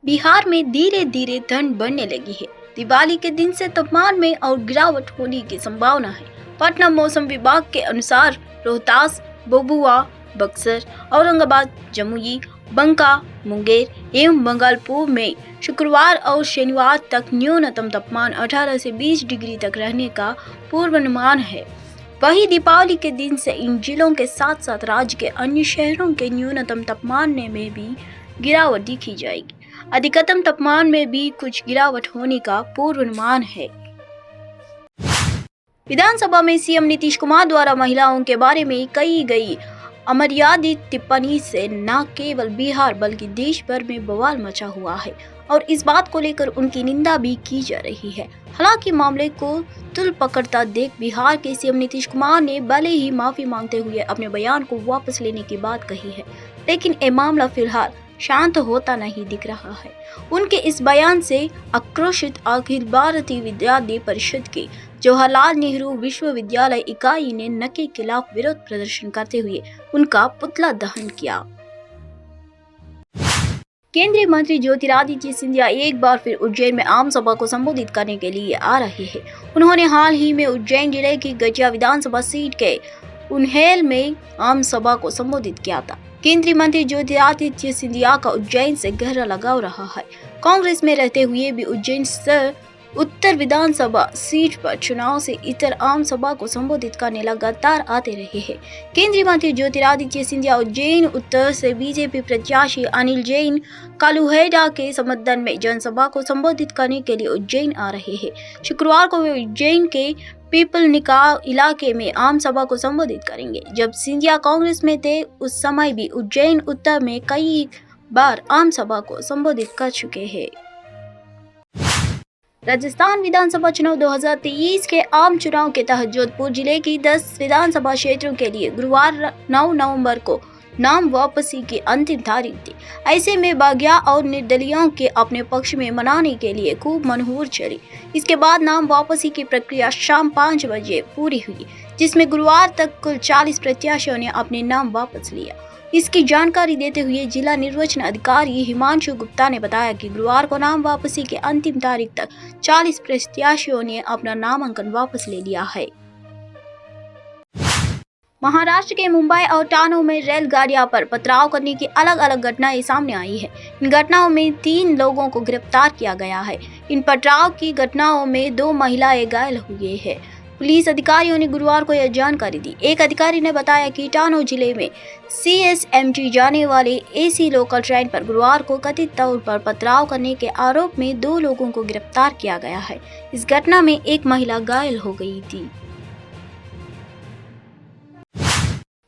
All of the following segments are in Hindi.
बिहार में धीरे धीरे ठंड बढ़ने लगी है। दिवाली के दिन से तापमान में और गिरावट होने की संभावना है। पटना मौसम विभाग के अनुसार रोहतास, भभुआ, बक्सर, औरंगाबाद, जमुई, बंका, मुंगेर एवं भागलपुर में शुक्रवार और शनिवार तक न्यूनतम तापमान 18 से 20 डिग्री तक रहने का पूर्वानुमान है। वहीं दीपावली के दिन से इन जिलों के साथ साथ राज्य के अन्य शहरों के न्यूनतम तापमान में भी गिरावट देखी जाएगी। अधिकतम तापमान में भी कुछ गिरावट होने का पूर्वानुमान है। विधानसभा में सीएम नीतीश कुमार द्वारा महिलाओं के बारे में कही गई अमर्यादित टिप्पणी से न केवल बिहार बल्कि देश भर में बवाल मचा हुआ है और इस बात को लेकर उनकी निंदा भी की जा रही है। हालांकि मामले को तुल पकड़ता देख बिहार के सीएम नीतीश कुमार ने भले ही माफी मांगते हुए अपने बयान को वापस लेने की बात कही है, लेकिन ये मामला फिलहाल शांत होता नहीं दिख रहा है। उनके इस बयान से आक्रोशित अखिल भारतीय विद्यार्थी परिषद के जवाहरलाल नेहरू विश्वविद्यालय इकाई ने न के खिलाफ विरोध प्रदर्शन करते हुए उनका पुतला दहन किया। केंद्रीय मंत्री ज्योतिरादित्य सिंधिया एक बार फिर उज्जैन में आम सभा को संबोधित करने के लिए आ रहे हैं। उन्होंने हाल ही में उज्जैन जिले की गजिया विधानसभा सीट के उन्हेल में आम सभा को संबोधित किया था। केंद्रीय मंत्री ज्योतिरादित्य सिंधिया का उज्जैन से गहरा लगाव रहा है। कांग्रेस में रहते हुए भी उज्जैन से उत्तर विधानसभा सीट पर चुनाव से इतर आम सभा को संबोधित करने लगातार आते रहे हैं। केंद्रीय मंत्री ज्योतिरादित्य सिंधिया उज्जैन उत्तर से बीजेपी प्रत्याशी अनिल जैन कालूहेड़ा के समर्थन में जनसभा को संबोधित करने के लिए उज्जैन आ रहे हैं। शुक्रवार को वे उज्जैन के पीपलनिका इलाके में आम सभा को संबोधित करेंगे। जब सिंधिया कांग्रेस में थे उस समय भी उज्जैन उत्तर में कई बार आम सभा को संबोधित कर चुके हैं। राजस्थान विधानसभा चुनाव 2023 के आम चुनाव के तहत जोधपुर जिले की 10 विधानसभा क्षेत्रों के लिए गुरुवार 9 नवंबर को नाम वापसी की अंतिम तारीख थी। ऐसे में भाग्या और निर्दलियों के अपने पक्ष में मनाने के लिए खूब मनहूर चली। इसके बाद नाम वापसी की प्रक्रिया शाम 5 बजे पूरी हुई, जिसमें गुरुवार तक कुल 40 प्रत्याशियों ने अपने नाम वापस लिया। इसकी जानकारी देते हुए जिला निर्वाचन अधिकारी हिमांशु गुप्ता ने बताया कि गुरुवार को नाम वापसी के अंतिम तारीख तक 40 प्रत्याशियों ने अपना नामांकन वापस ले लिया है। महाराष्ट्र के मुंबई और ठाणे में रेलगाड़ियों पर पथराव करने की अलग अलग घटनाएं सामने आई है। इन घटनाओं में 3 लोगों को गिरफ्तार किया गया है। इन पथराव की घटनाओं में 2 महिलाएं घायल हुई है। पुलिस अधिकारियों ने गुरुवार को यह जानकारी दी। एक अधिकारी ने बताया कि ठाणे जिले में CSMT जाने वाले AC लोकल ट्रेन पर गुरुवार को कथित तौर पर पथराव करने के आरोप में 2 लोगों को गिरफ्तार किया गया है। इस घटना में एक महिला घायल हो गई थी।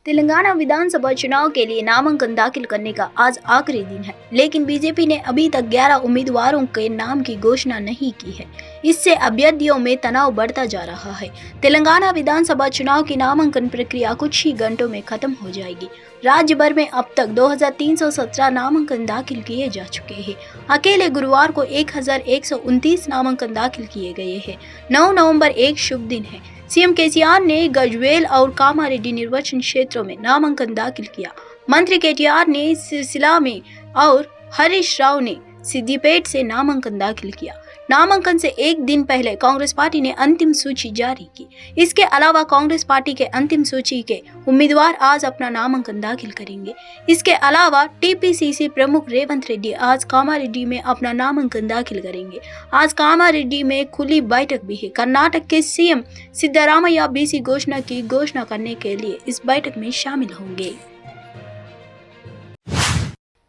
तेलंगाना विधानसभा चुनाव के लिए नामांकन दाखिल करने का आज आखिरी दिन है, लेकिन बीजेपी ने अभी तक 11 उम्मीदवारों के नाम की घोषणा नहीं की है। इससे अभ्यर्थियों में तनाव बढ़ता जा रहा है। तेलंगाना विधानसभा चुनाव की नामांकन प्रक्रिया कुछ ही घंटों में खत्म हो जाएगी। राज्य भर में अब तक 2317 नामांकन दाखिल किए जा चुके हैं। अकेले गुरुवार को 1129 नामांकन दाखिल किए गए हैं। 9 नवंबर एक शुभ दिन है। सीएम केसीआर ने गजवेल और कामारेड्डी निर्वाचन क्षेत्रों में नामांकन दाखिल किया। मंत्री केटीआर ने सिरसिला में और हरीश राव ने सिद्दीपेट से नामांकन दाखिल किया। नामांकन से एक दिन पहले कांग्रेस पार्टी ने अंतिम सूची जारी की। इसके अलावा कांग्रेस पार्टी के अंतिम सूची के उम्मीदवार आज अपना नामांकन दाखिल करेंगे। इसके अलावा टीपीसीसी प्रमुख रेवंत रेड्डी आज कामारेड्डी में अपना नामांकन दाखिल करेंगे। आज कामारेड्डी में खुली बैठक भी है। कर्नाटक के सीएम सिद्धरामैया बीसी घोषणा की घोषणा करने के लिए इस बैठक में शामिल होंगे।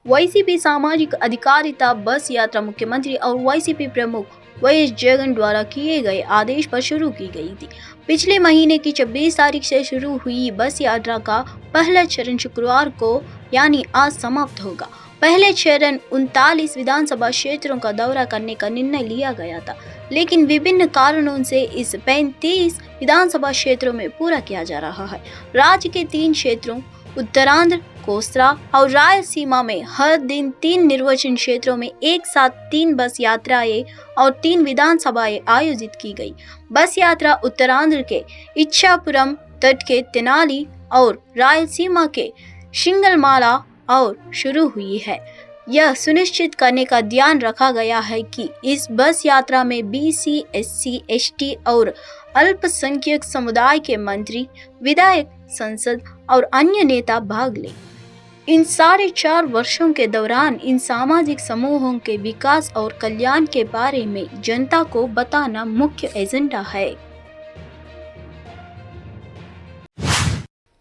वाईसीपी सामाजिक अधिकारिता बस यात्रा मुख्यमंत्री और वाईसीपी प्रमुख वाईएस जगन द्वारा किए गए आदेश पर शुरू की गई थी। पिछले महीने की 26 तारीख से शुरू हुई बस यात्रा का पहला चरण शुक्रवार को यानी आज समाप्त होगा। पहले चरण 39 विधानसभा क्षेत्रों का दौरा करने का निर्णय लिया गया था, लेकिन विभिन्न कारणों से इस 35 विधानसभा क्षेत्रों में पूरा किया जा रहा है। राज्य के 3 क्षेत्रों उत्तरांध्र, कोसरा और रायलसीमा में हर दिन 3 निर्वाचन क्षेत्रों में एक साथ 3 बस यात्राएं और 3 विधानसभाएं आयोजित की गई। बस यात्रा उत्तरांध्र के इच्छापुरम तट के तेनाली और रायलसीमा के शिंगलमाला और शुरू हुई है। यह सुनिश्चित करने का ध्यान रखा गया है कि इस बस यात्रा में BC, SC, ST और अल्पसंख्यक समुदाय के मंत्री, विधायक, संसद और अन्य नेता भाग लें। इन साढ़े 4 वर्षों के दौरान इन सामाजिक समूहों के विकास और कल्याण के बारे में जनता को बताना मुख्य एजेंडा है।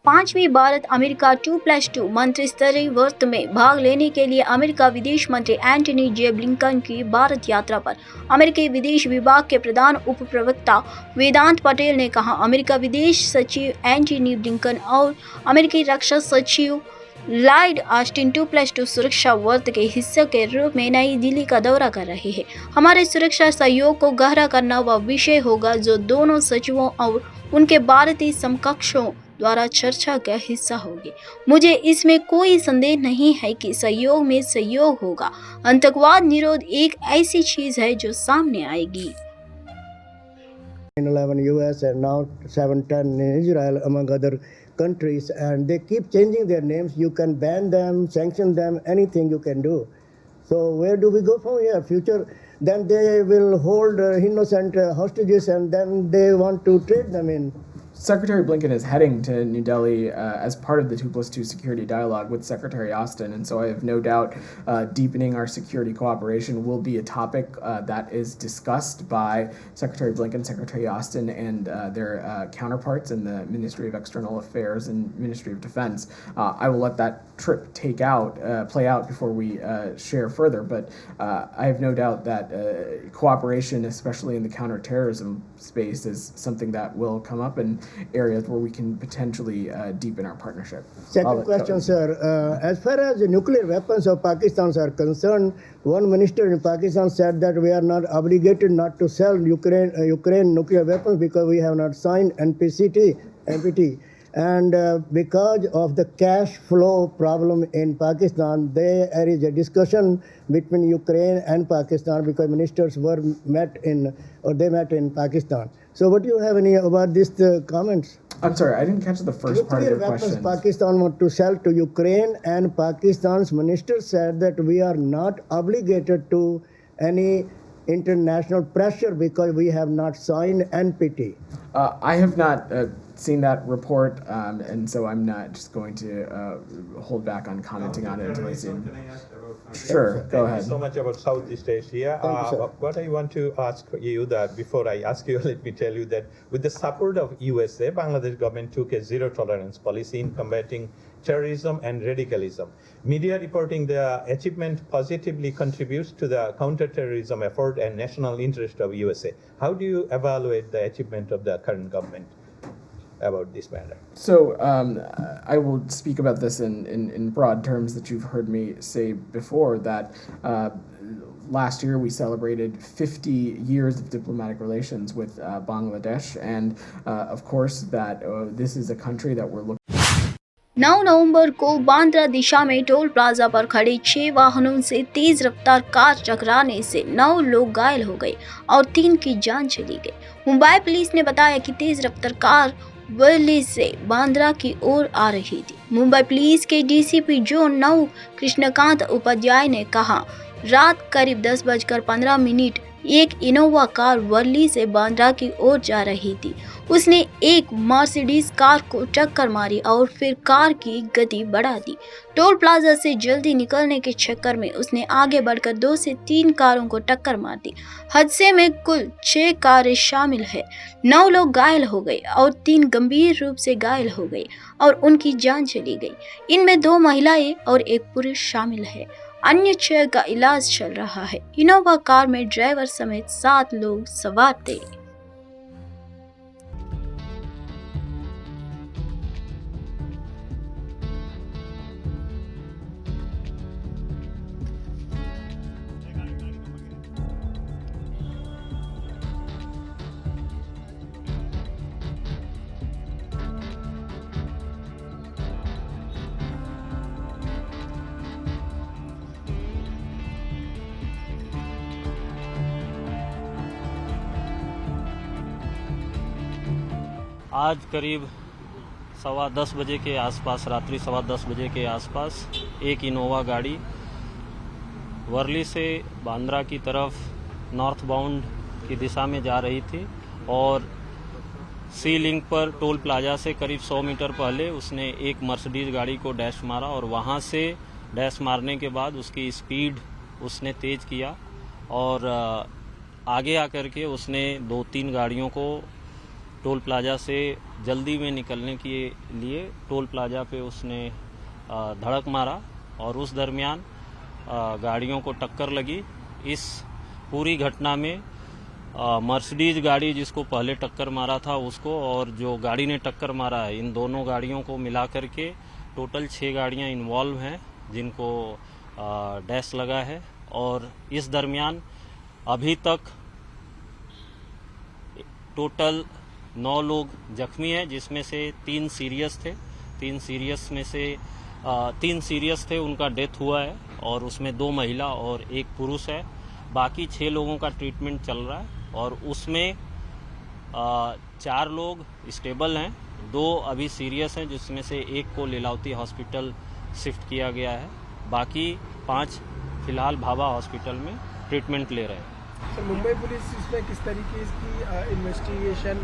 5वीं भारत अमेरिका 2+2 मंत्रिस्तरीय वार्ता में भाग लेने के लिए अमेरिका विदेश मंत्री एंटनी जे ब्लिंकन की भारत यात्रा पर अमेरिकी विदेश विभाग के प्रधान उप प्रवक्ता वेदांत पटेल ने कहा, अमेरिका विदेश सचिव एंटनी ब्लिंकन और अमेरिकी रक्षा सचिव लॉयड ऑस्टिन 2+2 सुरक्षा वार्ता के हिस्से के रूप में नई दिल्ली का दौरा कर रहे हैं। हमारे सुरक्षा सहयोग को गहरा करना वह विषय होगा जो दोनों सचिवों और उनके भारतीय समकक्षों द्वारा चर्चा का हिस्सा होगी। मुझे इसमें कोई संदेह नहीं है कि सहयोग में सहयोग होगा। आतंकवाद निरोध एक ऐसी चीज है जो सामने आएगी। 9/11 US and now 7/10 in Israel, among other countries, and they keep changing their names. You can ban them, sanction them, anything you can do. So where do we go from here? Future, then they will hold innocent hostages and then they want to trade them in. Secretary Blinken is heading to New Delhi as part of the 2+2 security dialogue with Secretary Austin, and so I have no doubt deepening our security cooperation will be a topic that is discussed by Secretary Blinken, Secretary Austin, and their counterparts in the Ministry of External Affairs and Ministry of Defense. I will let that trip play out before we share further, but I have no doubt that cooperation, especially in the counterterrorism space, is something that will come up in areas where we can potentially deepen our partnership. Second question, sir. As far as the nuclear weapons of Pakistan are concerned, one minister in Pakistan said that we are not obligated not to sell Ukraine nuclear weapons because we have not signed NPT. And because of the cash flow problem in Pakistan, there is a discussion between Ukraine and Pakistan because ministers met in Pakistan. So what do you have any about these comments? I'm sorry, I didn't catch the first part of your question. Pakistan want to sell to Ukraine, and Pakistan's minister said that we are not obligated to any international pressure because we have not signed NPT. I have not seen that report, and so I'm not just going to hold back on commenting on it until I see it. Sure, go ahead. Thank you so much about Southeast Asia. What I want to ask you that before I ask you, let me tell you that with the support of USA, Bangladesh government took a zero tolerance policy in combating terrorism and radicalism. Media reporting the achievement positively contributes to the counter-terrorism effort and national interest of USA. How do you evaluate the achievement of the current government about this matter? So I will speak about this in broad terms that you've heard me say before, that last year we celebrated 50 years of diplomatic relations with Bangladesh, and of course that this is a country that we're looking 9 नवंबर को बांद्रा दिशा में टोल प्लाजा पर खड़े 6 वाहनों से तेज रफ्तार कार टकराने से 9 लोग घायल हो गए और 3 की जान चली गई। मुंबई पुलिस ने बताया कि तेज रफ्तार कार वर्ली से बांद्रा की ओर आ रही थी। मुंबई पुलिस के DCP जोन 9 कृष्णकांत उपाध्याय ने कहा, रात करीब 10:15 एक इनोवा कार वर्ली से बांद्रा की ओर जा रही थी। उसने एक मर्सिडीज कार को टक्कर मारी और फिर कार की गति बढ़ा दी। टोल प्लाजा से जल्दी निकलने के चक्कर में उसने आगे बढ़कर 2 से 3 कारों को टक्कर मार दी। हादसे में कुल 6 कारें शामिल है। 9 लोग घायल हो गए और 3 गंभीर रूप से घायल हो गए और उनकी जान चली गई। इनमें 2 महिलाएं और 1 पुरुष शामिल है। अन्य 6 का इलाज चल रहा है। इनोवा कार में ड्राइवर समेत 7 लोग सवार थे। आज करीब 10:15 बजे के आसपास, रात्रि 10:15 बजे के आसपास एक इनोवा गाड़ी वर्ली से बांद्रा की तरफ नॉर्थ बाउंड की दिशा में जा रही थी और सी लिंक पर टोल प्लाजा से करीब 100 मीटर पहले उसने एक मर्सिडीज गाड़ी को डैश मारा और वहां से डैश मारने के बाद उसकी स्पीड उसने तेज किया और आगे आकर के उसने 2-3 गाड़ियों को टोल प्लाजा से जल्दी में निकलने के लिए टोल प्लाजा पे उसने धड़क मारा और उस दरमियान गाड़ियों को टक्कर लगी। इस पूरी घटना में मर्सिडीज गाड़ी जिसको पहले टक्कर मारा था उसको और जो गाड़ी ने टक्कर मारा है, इन दोनों गाड़ियों को मिला करके टोटल 6 गाड़ियां इन्वॉल्व हैं जिनको डैश लगा है। और इस दरमियान अभी तक टोटल 9 लोग जख्मी हैं, जिसमें से 3 सीरियस थे। 3 सीरियस थे, उनका डेथ हुआ है और उसमें 2 महिला और 1 पुरुष है। बाकी 6 लोगों का ट्रीटमेंट चल रहा है और उसमें 4 लोग स्टेबल हैं, 2 अभी सीरियस हैं, जिसमें से 1 को लीलावती हॉस्पिटल शिफ्ट किया गया है। बाकी 5 फिलहाल भाभा हॉस्पिटल में ट्रीटमेंट ले रहे हैं। तो मुंबई पुलिस इसमें किस तरीके की इन्वेस्टिगेशन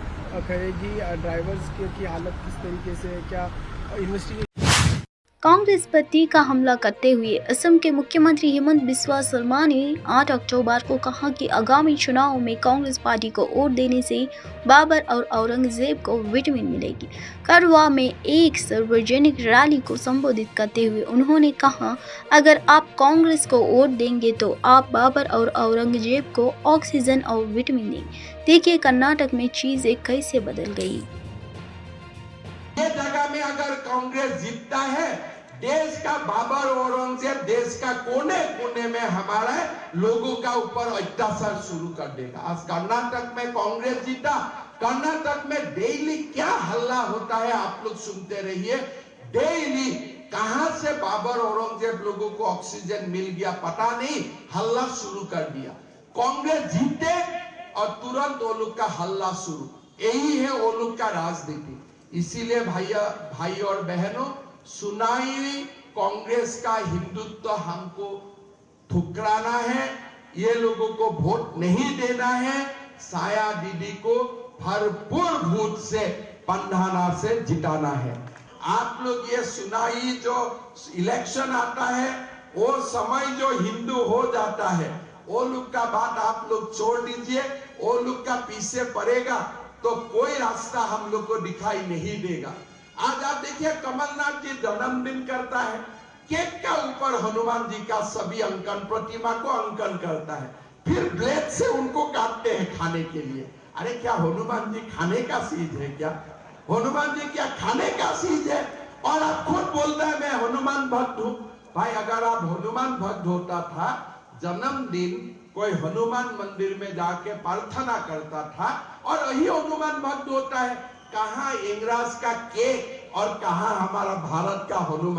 करेगी? ड्राइवर्स की हालत किस तरीके से, क्या इन्वेस्टिगेशन? कांग्रेस पर तीखा हमला करते हुए असम के मुख्यमंत्री हेमंत बिस्वा शर्मा ने 8 अक्टूबर को कहा कि आगामी चुनाव में कांग्रेस पार्टी को वोट देने से बाबर और औरंगजेब को विटामिन मिलेगी। करवा में एक सार्वजनिक रैली को संबोधित करते हुए उन्होंने कहा, अगर आप कांग्रेस को वोट देंगे तो आप बाबर और औरंगजेब को ऑक्सीजन और विटामिन देंगे। देखिए कर्नाटक में चीजें कैसे बदल गई। ये जगह में अगर कांग्रेस जीतता है, देश का बाबर और औरंगजेब देश का कोने कोने में हमारे लोगों का ऊपर अत्याचार शुरू कर देगा। आज कर्नाटक में कांग्रेस जीता, कर्नाटक में डेली क्या हल्ला होता है आप लोग सुनते रहिए। डेली कहां से बाबर औरंगजेब लोगों को ऑक्सीजन मिल गया पता नहीं, हल्ला शुरू कर दिया। कांग्रेस जीते और तुरंत वो लोग का हल्ला शुरू। यही है वो लोग का राजनीति। इसीलिए भाई और बहनों, सुनाई कांग्रेस का हिंदुत्व हमको ठुकराना है, ये लोगों को वोट नहीं देना है। साया दीदी को भरपूर वोट से पंधाना से जिताना है। आप लोग ये सुनाई जो इलेक्शन आता है, वो समय जो हिंदू हो जाता है, वो लोग का बात आप लोग छोड़ दीजिए। वो लोग का पीछे पड़ेगा तो कोई रास्ता हम लोग को दिखाई नहीं देगा। आज आप देखिए कमलनाथ जी जन्मदिन करता है, केक का ऊपर हनुमान जी का सभी अंकन, प्रतिमा को अंकन करता है, फिर ब्लेड से उनको काटते हैं खाने के लिए। अरे क्या हनुमान जी खाने का चीज है क्या? हनुमान जी क्या खाने का चीज है? और आप खुद बोलता है मैं हनुमान भक्त हूं। भाई अगर आप हनुमान भक्त होता था, जन्मदिन कोई हनुमान मंदिर में जाके प्रार्थना करता था और यही हनुमान भक्त होता है। कहां इंग्रज का केक और कहां हमारा भारत का हनुमान।